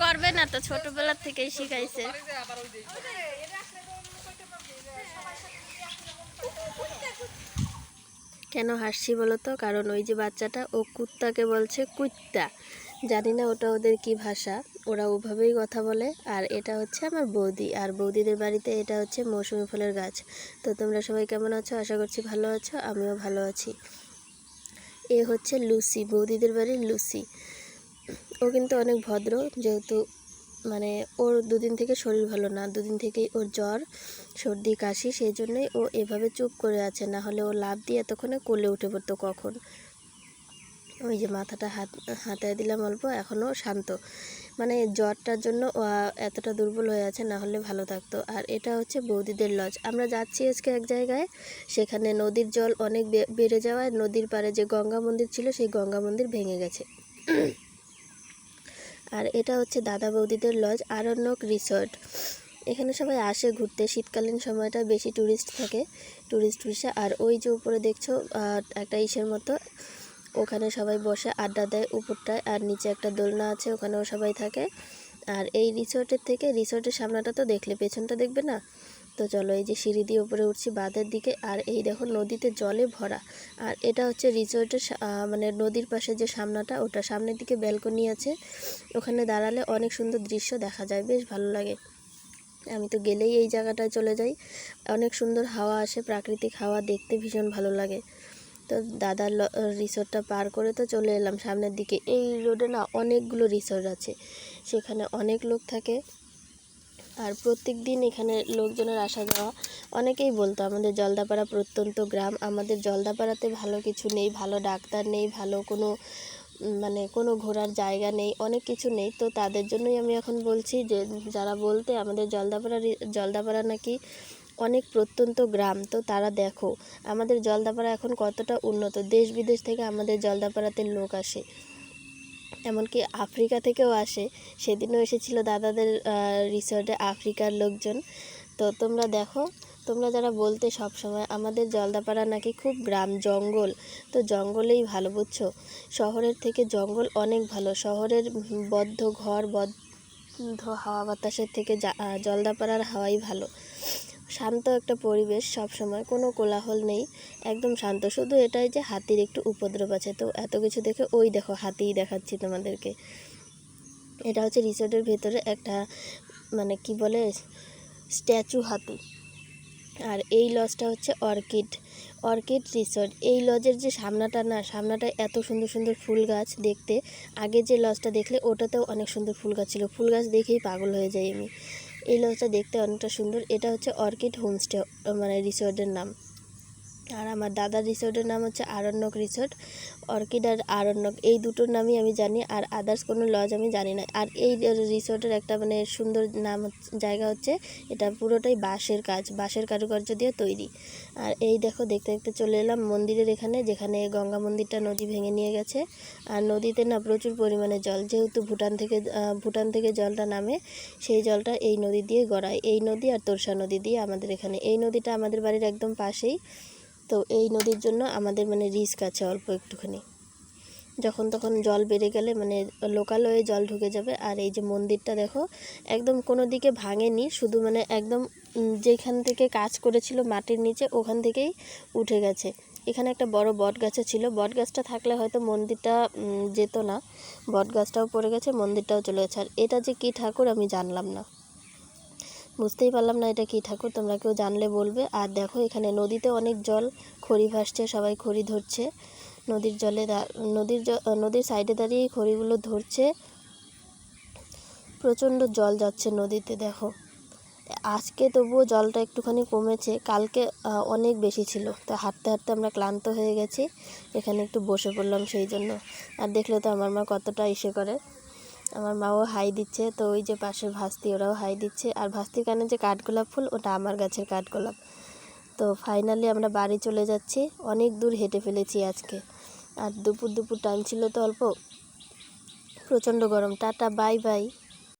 করবে না তো, ছোটবেলা থেকেই শিখাইছে। কেন হাসছি বলো তো? কারণ ওই যে বাচ্চাটা, ও কুত্তাকে বলছে কুত্তা। জানি না ওটা ওদের কি ভাষা, ওরা ওভাবেই কথা বলে। আর এটা হচ্ছে আমার বৌদি, আর বৌদিদের বাড়িতে এটা হচ্ছে মৌসুমি ফলের গাছ। তো তোমরা সবাই কেমন আছো? আশা করছি ভালো আছো, আমিও ভালো আছি। এ হচ্ছে লুসি, বৌদিদের বাড়ির লুসি। ও কিন্তু অনেক ভদ্র, যেহেতু মানে ওর দুদিন থেকে শরীর ভালো না, দুদিন থেকেই ওর জ্বর, সর্দি, কাশি, সেই জন্যই ও এভাবে চুপ করে আছে। না হলে ও লাফ দিয়ে এতক্ষণে কোলে উঠে পড়তো কখন। ওই যে মাথাটা হাতায় দিলাম অল্প, এখনও শান্ত। মানে জ্বরটার জন্য ও এতটা দুর্বল হয়ে আছে, না হলে ভালো থাকতো। আর এটা হচ্ছে বৌদিদের লজ। আমরা যাচ্ছি আজকে এক জায়গায়, সেখানে নদীর জল অনেক বেড়ে যাওয়ায় নদীর পাড়ে যে গঙ্গা মন্দির ছিল, সেই গঙ্গা মন্দির ভেঙে গেছে। আর এটা হচ্ছে দাদা বৌদিদের লজ, আরণ্যক রিসর্ট। এখানে সবাই আসে ঘুরতে, শীতকালীন সময়টা বেশি ট্যুরিস্ট থাকে, ট্যুরিস্ট ভিসা। আর ওই যে উপরে দেখছো একটা ইসের মতো, ওখানে সবাই বসে আড্ডা দেয় উপরটায়, আর নিচে একটা দোলনা আছে, ওখানেও সবাই থাকে। আর এই রিসর্টের থেকে, রিসর্টের সামনেটা তো দেখলে, পেছনটা দেখবে না? তো চলো, এই যে সিঁড়ি দিয়ে উপরে উঠছি বাঁধের দিকে, আর এই দেখো নদীতে জলে ভরা। আর এটা হচ্ছে রিসর্টের মানে নদীর পাশে যে সামনাটা, ওটা সামনের দিকে ব্যালকনি আছে, ওখানে দাঁড়ালে অনেক সুন্দর দৃশ্য দেখা যায়, বেশ ভালো লাগে। আমি তো গেলেই এই জায়গাটায় চলে যাই, অনেক সুন্দর হাওয়া আসে, প্রাকৃতিক হাওয়া, দেখতে ভীষণ ভালো লাগে। তো দাদার রিসোর্টটা পার করে তো চলে এলাম সামনের দিকে। এই রোডে না অনেকগুলো রিসোর্ট আছে, সেখানে অনেক লোক থাকে। আর প্রত্যেক দিন এখানে লোকজনের আসা যাওয়া। অনেকেই বলতো আমাদের জলদাপাড়া প্রত্যন্ত গ্রাম, আমাদের জলদাপাড়াতে ভালো কিছু নেই, ভালো ডাক্তার নেই, ভালো কোনো মানে কোনো ঘোরার জায়গা নেই, অনেক কিছু নেই। তো তাদের জন্যই আমি এখন বলছি যে যারা বলতে আমাদের জলদাপাড়া নাকি অনেক প্রত্যন্ত গ্রাম, তো তারা দেখো আমাদের জলদাপাড়া এখন কতটা উন্নত। দেশ বিদেশ থেকে আমাদের জলদাপাড়াতে লোক আসে, এমনকি আফ্রিকা থেকেও আসে। সেদিনও এসেছিল দাদাদের রিসর্টে আফ্রিকার লোকজন। তো তোমরা দেখো, তোমরা যারা বলতে সব সময় আমাদের জলদাপাড়া নাকি খুব গ্রাম, জঙ্গল, তো জঙ্গলেই ভালো, বুঝছো? শহরের থেকে জঙ্গল অনেক ভালো। শহরের বদ্ধ ঘর, বদ্ধ হাওয়া বাতাসের থেকে জলদাপাড়ার হাওয়াই ভালো। শান্ত একটা পরিবেশ, সব সময় কোনো কোলাহল নেই, একদম শান্ত। শুধু এটাই যে হাতির একটু উপদ্রব আছে। তো এত কিছু দেখে ওই দেখো হাতিই দেখাচ্ছি তোমাদেরকে। এটা হচ্ছে রিসোর্টের ভেতরে একটা মানে কি বলে, স্ট্যাচু হাতি। আর এই লজটা হচ্ছে অর্কিড রিসর্ট। এই লজের যে সামনাটা না, সামনাটায় এত সুন্দর সুন্দর ফুল গাছ দেখতে। আগে যে লজটা দেখলে ওটাতেও অনেক সুন্দর ফুল গাছ ছিল, ফুল গাছ দেখেই পাগল হয়ে যাই আমি। এই লজটা দেখতে অনেকটা সুন্দর। এটা হচ্ছে অর্কিড হোমস্টে মানে রিসর্টের নাম। আর আমার দাদার রিসর্টের নাম হচ্ছে আরণ্যক রিসর্ট। অর্কিড আর আরণ্যক এই দুটোর নামই আমি জানি, আর আদার্স কোনো লজ আমি জানি না। আর এই রিসর্টের একটা মানে সুন্দর নাম জায়গা হচ্ছে, এটা পুরোটাই বাঁশের কারুকার্য দিয়ে তৈরি। আর এই দেখো, দেখতে দেখতে চলে এলাম মন্দিরের এখানে, যেখানে গঙ্গা মন্দিরটা নদী ভেঙে নিয়ে গেছে। আর নদীতে না প্রচুর পরিমাণে জল, যেহেতু ভুটান থেকে জলটা নামে, সেই জলটা এই নদী দিয়ে গড়ায়। এই নদী আর তোরসা নদী দিয়ে আমাদের এখানে, এই নদীটা আমাদের বাড়ির একদম পাশেই। তো এই নদীর জন্য আমাদের মানে রিস্ক আছে অল্প একটুখানি, যখন তখন জল বেড়ে গেলে মানে লোকালয়ে জল ঢুকে যাবে। আর এই যে মন্দিরটা দেখো, একদম কোনো দিকে ভাঙেনি, শুধু মানে একদম যেখান থেকে কাজ করেছিল মাটির নিচে, ওখান থেকেই উঠে গেছে। এখানে একটা বড় বট গাছও ছিল, বট গাছটা থাকলে হয়তো মন্দিরটা যেত না। বট গাছটাও পড়ে গেছে, মন্দিরটাও চলে গেছে। আর এটা যে কী ঠাকুর আমি জানলাম না, বুঝতেই পারলাম না এটা কী ঠাকুর, তোমরা কেউ জানলে বলবে। আর দেখো এখানে নদীতে অনেক জল, খড়ি ভাসছে, সবাই খড়ি ধরছে নদীর জলে। নদীর সাইডে দাঁড়িয়ে খড়িগুলো ধরছে। প্রচণ্ড জল যাচ্ছে নদীতে দেখো। আজকে তবুও জলটা একটুখানি কমেছে, কালকে অনেক বেশি ছিল। তো হাঁটতে হাঁটতে আমরা ক্লান্ত হয়ে গেছি, এখানে একটু বসে পড়লাম সেই জন্য। আর দেখলে তো আমার মা কতটা ইসে করে, আমার মাও হাই দিচ্ছে। তো ওই যে পাশের ভাস্তি, ওরাও হাই দিচ্ছে। আর ভাস্তির কানে যে কাঠগোলাপ ফুল, ওটা আমার গাছের কাঠগোলাপ। তো ফাইনালি আমরা বাড়ি চলে যাচ্ছি, অনেক দূর হেঁটে ফেলেছি আজকে। আর দুপুর টাইম ছিল তো অল্প, প্রচণ্ড গরম। Tata, bye bye.